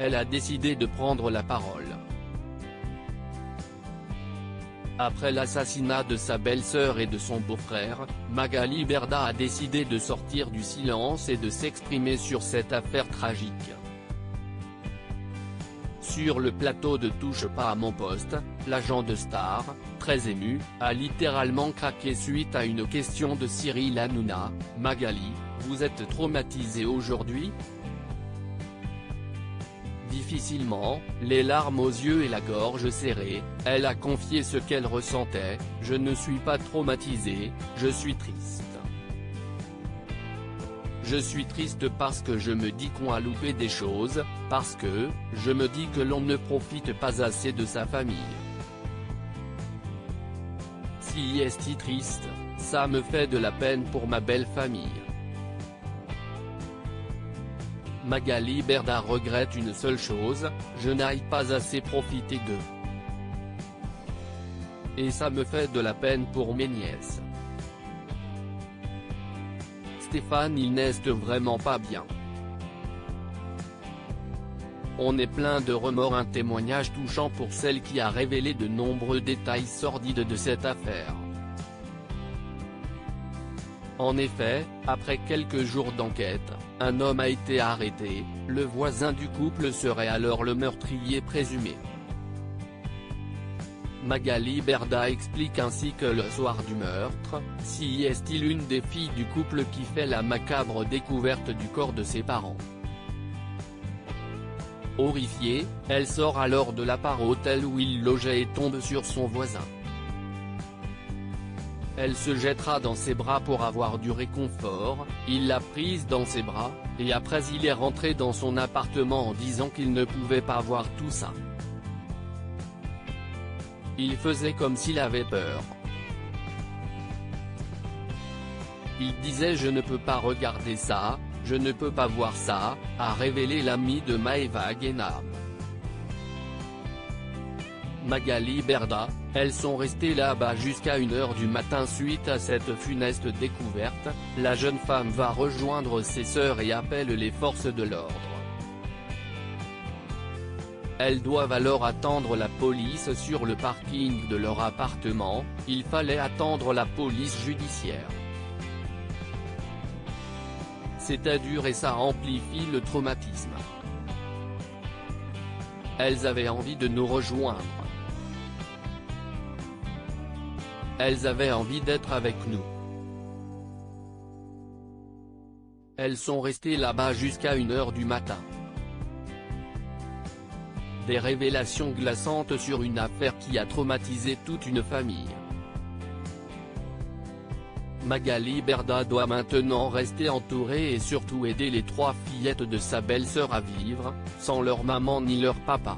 elle a décidé de prendre la parole. Après l'assassinat de sa belle-sœur et de son beau-frère, Magali Berda a décidé de sortir du silence et de s'exprimer sur cette affaire tragique. Sur le plateau de Touche pas à mon poste, l'agent de Star, très ému, a littéralement craqué suite à une question de Cyril Hanouna. « Magali, vous êtes traumatisée aujourd'hui ?» Difficilement, les larmes aux yeux et la gorge serrée, elle a confié ce qu'elle ressentait: « Je ne suis pas traumatisée, je suis triste. Je suis triste parce que je me dis qu'on a loupé des choses, parce que, je me dis que l'on ne profite pas assez de sa famille. Si est triste, ça me fait de la peine pour ma belle famille. » Magali Berda regrette une seule chose: je n'aille pas assez profiter d'eux. Et ça me fait de la peine pour mes nièces. Stéphane, il n'est vraiment pas bien. On est plein de remords. Un témoignage touchant pour celle qui a révélé de nombreux détails sordides de cette affaire. En effet, après quelques jours d'enquête, un homme a été arrêté. Le voisin du couple serait alors le meurtrier présumé. Magali Berda explique ainsi que le soir du meurtre, si est-il une des filles du couple qui fait la macabre découverte du corps de ses parents. Horrifiée, elle sort alors de l'appart-hôtel où il logeait et tombe sur son voisin. Elle se jettera dans ses bras pour avoir du réconfort. Il l'a prise dans ses bras, et après il est rentré dans son appartement en disant qu'il ne pouvait pas voir tout ça. Il faisait comme s'il avait peur. Il disait « je ne peux pas regarder ça, je ne peux pas voir ça », a révélé l'ami de Maeva Guénard. Magali Berda, elles sont restées là-bas jusqu'à 1h du matin suite à cette funeste découverte. La jeune femme va rejoindre ses sœurs et appelle les forces de l'ordre. Elles doivent alors attendre la police sur le parking de leur appartement. Il fallait attendre la police judiciaire. C'était dur et ça amplifie le traumatisme. Elles avaient envie de nous rejoindre. Elles avaient envie d'être avec nous. Elles sont restées là-bas jusqu'à 1h du matin. Des révélations glaçantes sur une affaire qui a traumatisé toute une famille. Magali Berda doit maintenant rester entourée et surtout aider les 3 fillettes de sa belle-sœur à vivre, sans leur maman ni leur papa.